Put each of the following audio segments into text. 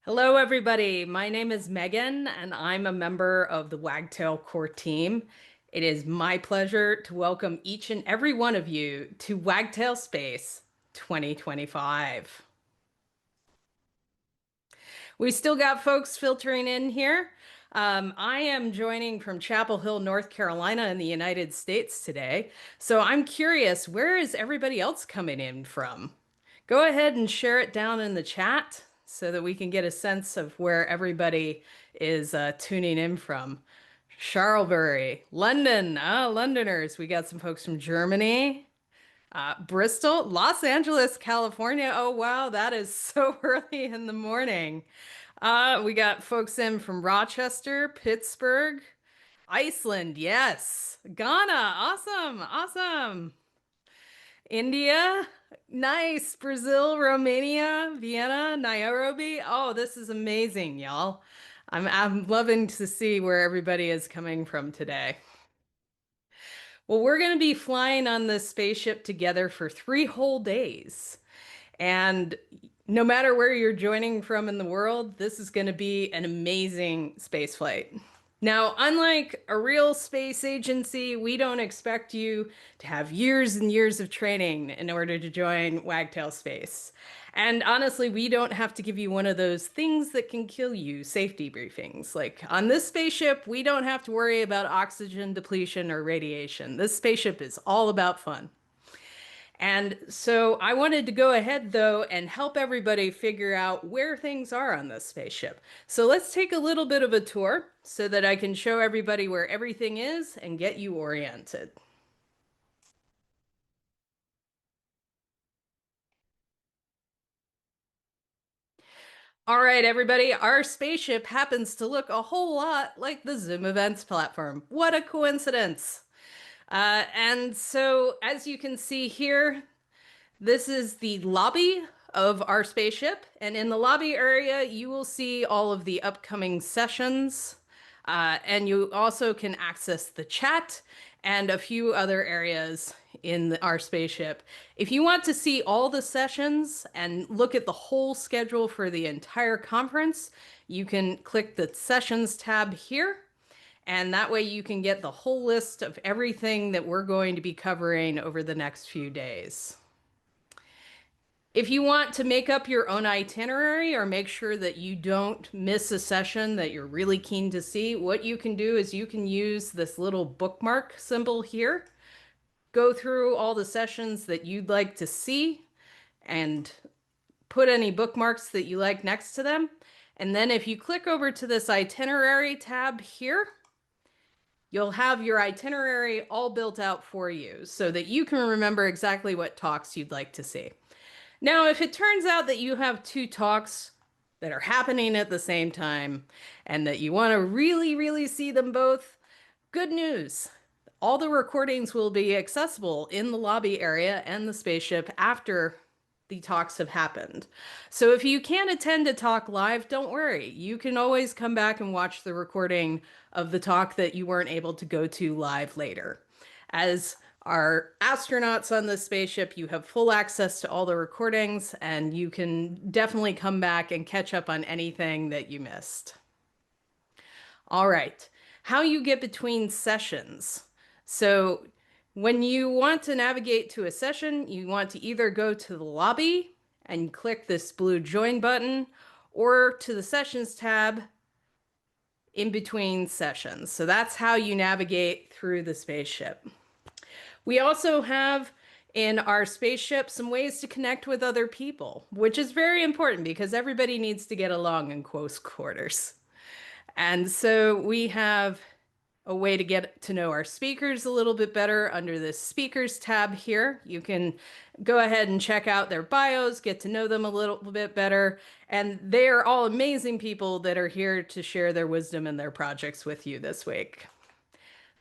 Hello, everybody. My name is Megan, and I'm a member of the Wagtail core team. It is my pleasure to welcome each and every one of you to Wagtail Space 2025. We still got folks filtering in here. I am joining from Chapel Hill, North Carolina, in the United States today. So I'm curious, where is everybody else coming in from? Go ahead and share it down in the chat so that we can get a sense of where everybody is tuning in from. Charlesbury, London, Londoners. We got some folks from Germany, Bristol, Los Angeles, California. Oh, wow, that is so early in the morning. We got folks in from Rochester, Pittsburgh, Iceland, yes. Ghana, awesome, awesome. India, nice. Brazil, Romania, Vienna, Nairobi. Oh, this is amazing, y'all. I'm loving to see where everybody is coming from today. Well, we're going to be flying on this spaceship together for 3 whole days. And no matter where you're joining from in the world, this is going to be an amazing space flight. Now, unlike a real space agency, we don't expect you to have years and years of training in order to join Wagtail Space. And honestly, we don't have to give you one of those things that can kill you safety briefings. Like on this spaceship, we don't have to worry about oxygen depletion or radiation. This spaceship is all about fun. And so I wanted to go ahead though and help everybody figure out where things are on this spaceship. So let's take a little bit of a tour so that I can show everybody where everything is and get you oriented. All right, everybody, our spaceship happens to look a whole lot like the Zoom Events platform. What a coincidence. And so as you can see here, this is the lobby of our spaceship, and in the lobby area, you will see all of the upcoming sessions, and you also can access the chat and a few other areas in our spaceship. If you want to see all the sessions and look at the whole schedule for the entire conference, you can click the Sessions tab here. And that way you can get the whole list of everything that we're going to be covering over the next few days. If you want to make up your own itinerary or make sure that you don't miss a session that you're really keen to see, what you can do is you can use this little bookmark symbol here, go through all the sessions that you'd like to see, and put any bookmarks that you like next to them. And then if you click over to this itinerary tab here, you'll have your itinerary all built out for you so that you can remember exactly what talks you'd like to see. Now, if it turns out that you have two talks that are happening at the same time and that you want to really, really see them both, good news. All the recordings will be accessible in the lobby area and the spaceship after the talks have happened. So if you can't attend a talk live, don't worry. You can always come back and watch the recording of the talk that you weren't able to go to live later. As our astronauts on the spaceship, you have full access to all the recordings, and you can definitely come back and catch up on anything that you missed. All right, how you get between sessions. So when you want to navigate to a session, you want to either go to the lobby and click this blue join button, or to the sessions tab in between sessions. So that's how you navigate through the spaceship. We also have in our spaceship some ways to connect with other people, which is very important because everybody needs to get along in close quarters. And so we have a way to get to know our speakers a little bit better under this speakers tab here. You can go ahead and check out their bios, get to know them a little bit better. And they are all amazing people that are here to share their wisdom and their projects with you this week.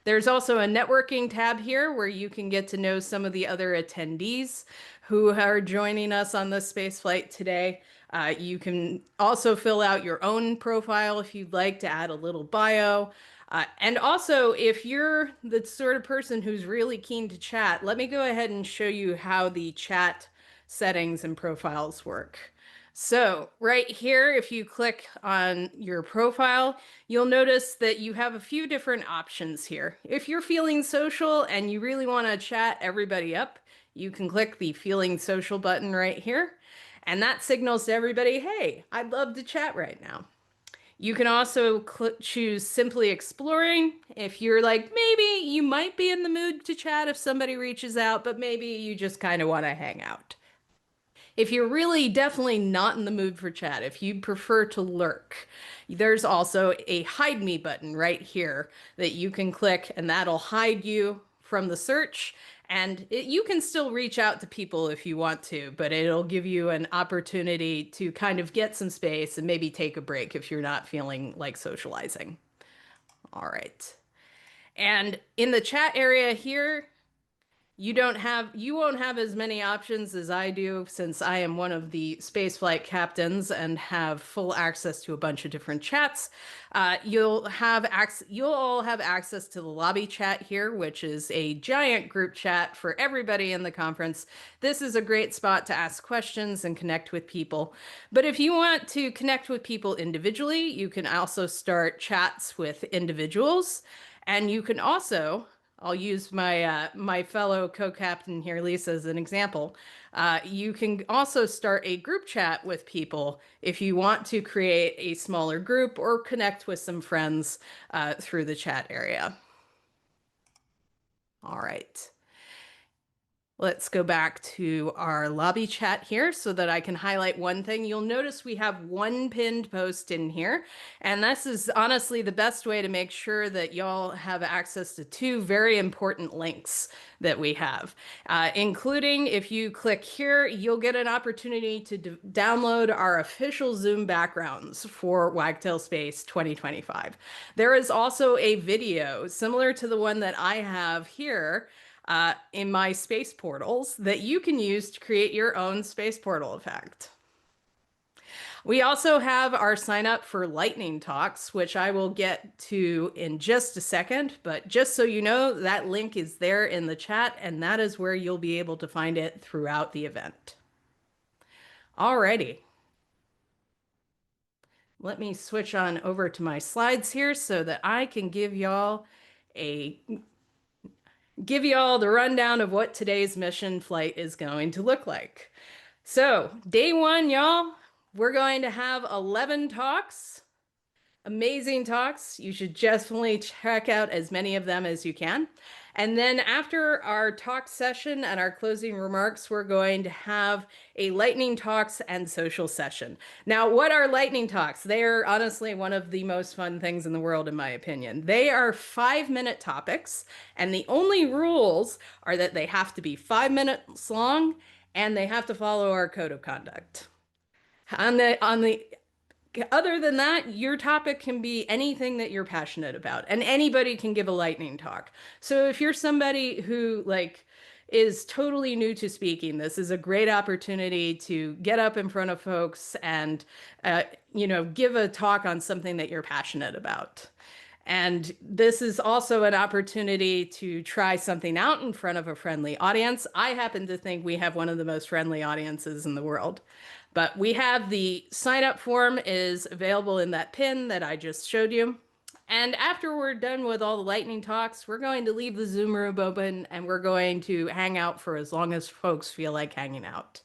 There's also a networking tab here where you can get to know some of the other attendees who are joining us on this space flight today. You can also fill out your own profile if you'd like to add a little bio. And also, if you're the sort of person who's really keen to chat, let me go ahead and show you how the chat settings and profiles work. So right here, if you click on your profile, you'll notice that you have a few different options here. If you're feeling social and you really want to chat everybody up, you can click the feeling social button right here. And that signals to everybody, hey, I'd love to chat right now. You can also choose simply exploring. If you're like, maybe you might be in the mood to chat if somebody reaches out, but maybe you just kind of want to hang out. If you're really definitely not in the mood for chat, if you prefer to lurk, there's also a hide me button right here that you can click, and that'll hide you from the search. And you can still reach out to people if you want to, but it'll give you an opportunity to kind of get some space and maybe take a break if you're not feeling like socializing. All right. And in the chat area here, you won't have as many options as I do since I am one of the spaceflight captains and have full access to a bunch of different chats. You'll all have access to the lobby chat here, which is a giant group chat for everybody in the conference. This is a great spot to ask questions and connect with people. But if you want to connect with people individually, you can also start chats with individuals. And you can also, I'll use my fellow co-captain here, Lisa, as an example. You can also start a group chat with people if you want to create a smaller group or connect with some friends through the chat area. All right. Let's go back to our lobby chat here so that I can highlight one thing. You'll notice we have one pinned post in here, and this is honestly the best way to make sure that y'all have access to two very important links that we have, including if you click here, you'll get an opportunity to download our official Zoom backgrounds for Wagtail Space 2025. There is also a video similar to the one that I have here in my space portals that you can use to create your own space portal effect. We also have our sign up for lightning talks, which I will get to in just a second. But just so you know, that link is there in the chat, and that is where you'll be able to find it throughout the event. Alrighty. Let me switch on over to my slides here so that I can give y'all the rundown of what today's mission flight is going to look like. So, day one, y'all, we're going to have 11 talks. Amazing talks. You should definitely check out as many of them as you can. And then after our talk session and our closing remarks, we're going to have a lightning talks and social session. Now, what are lightning talks? They are honestly one of the most fun things in the world, in my opinion. They are 5-minute topics, and the only rules are that they have to be 5 minutes long and they have to follow our code of conduct. Other than that, your topic can be anything that you're passionate about, and anybody can give a lightning talk. So if you're somebody who is totally new to speaking, this is a great opportunity to get up in front of folks and give a talk on something that you're passionate about. And this is also an opportunity to try something out in front of a friendly audience. I happen to think we have one of the most friendly audiences in the world. But we have the sign up form is available in that pin that I just showed you. And after we're done with all the lightning talks, we're going to leave the Zoom room open and we're going to hang out for as long as folks feel like hanging out.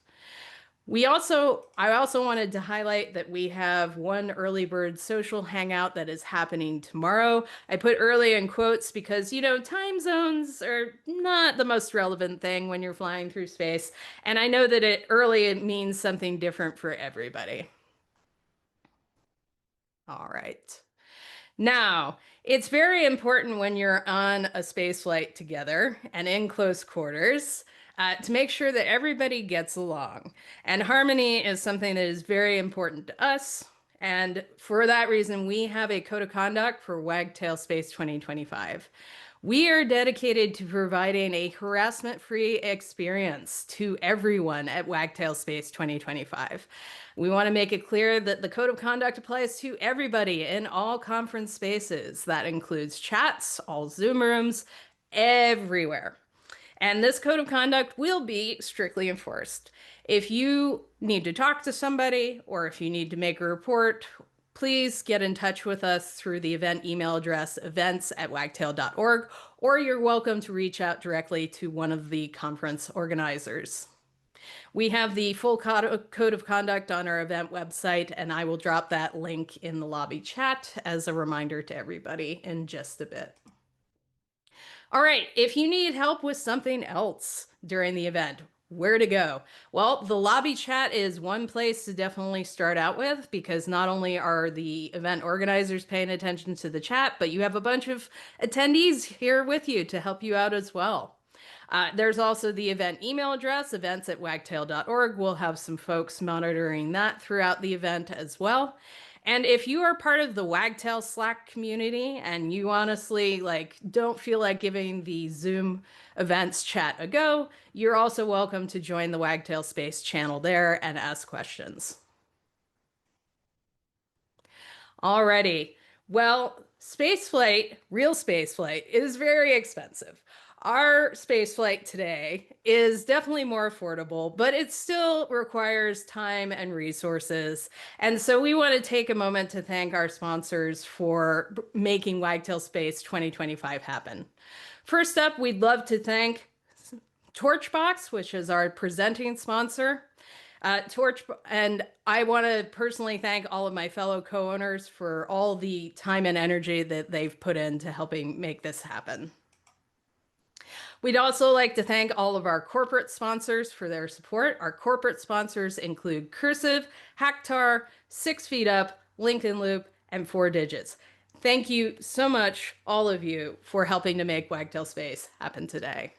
I also wanted to highlight that we have one early bird social hangout that is happening tomorrow. I put early in quotes because, time zones are not the most relevant thing when you're flying through space. And I know that it means something different for everybody. All right. Now, it's very important when you're on a space flight together and in close quarters to make sure that everybody gets along. And harmony is something that is very important to us. And for that reason, we have a code of conduct for Wagtail Space 2025. We are dedicated to providing a harassment-free experience to everyone at Wagtail Space 2025. We want to make it clear that the code of conduct applies to everybody in all conference spaces. That includes chats, all Zoom rooms, everywhere. And this code of conduct will be strictly enforced. If you need to talk to somebody or if you need to make a report, please get in touch with us through the event email address events@wagtail.org, or you're welcome to reach out directly to one of the conference organizers. We have the full code of conduct on our event website, and I will drop that link in the lobby chat as a reminder to everybody in just a bit. All right, if you need help with something else during the event, where to go? Well, the lobby chat is one place to definitely start out with, because not only are the event organizers paying attention to the chat, but you have a bunch of attendees here with you to help you out as well. There's also the event email address, events@wagtail.org. We'll have some folks monitoring that throughout the event as well. And if you are part of the Wagtail Slack community and you honestly don't feel like giving the Zoom events chat a go, you're also welcome to join the Wagtail Space channel there and ask questions. Alrighty. Well, spaceflight, real spaceflight, is very expensive. Our spaceflight today is definitely more affordable, but it still requires time and resources. And so we want to take a moment to thank our sponsors for making Wagtail Space 2025 happen. First up, we'd love to thank Torchbox, which is our presenting sponsor. And I want to personally thank all of my fellow co-owners for all the time and energy that they've put into helping make this happen. We'd also like to thank all of our corporate sponsors for their support. Our corporate sponsors include Cursive, Hacktar, 6 Feet Up, LinkedIn Loop, and 4Digits. Thank you so much, all of you, for helping to make Wagtail Space happen today.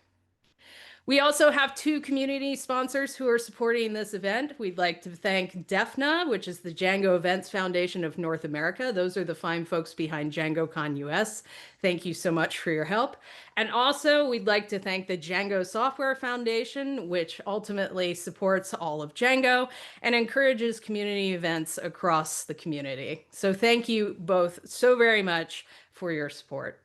We also have 2 community sponsors who are supporting this event. We'd like to thank DEFNA, which is the Django Events Foundation of North America. Those are the fine folks behind DjangoCon US. Thank you so much for your help. And also, we'd like to thank the Django Software Foundation, which ultimately supports all of Django and encourages community events across the community. So thank you both so very much for your support.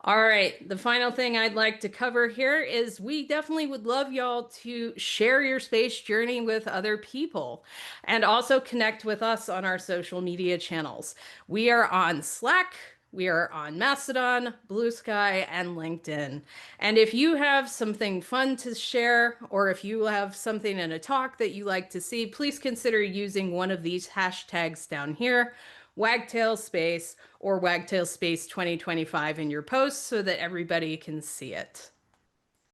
All right, the final thing I'd like to cover here is we definitely would love y'all to share your space journey with other people and also connect with us on our social media channels. We are on Slack, we are on Mastodon, Blue Sky, and LinkedIn. And if you have something fun to share, or if you have something in a talk that you like to see, please consider using one of these hashtags down here, Wagtail Space or Wagtail Space 2025 in your posts so that everybody can see it.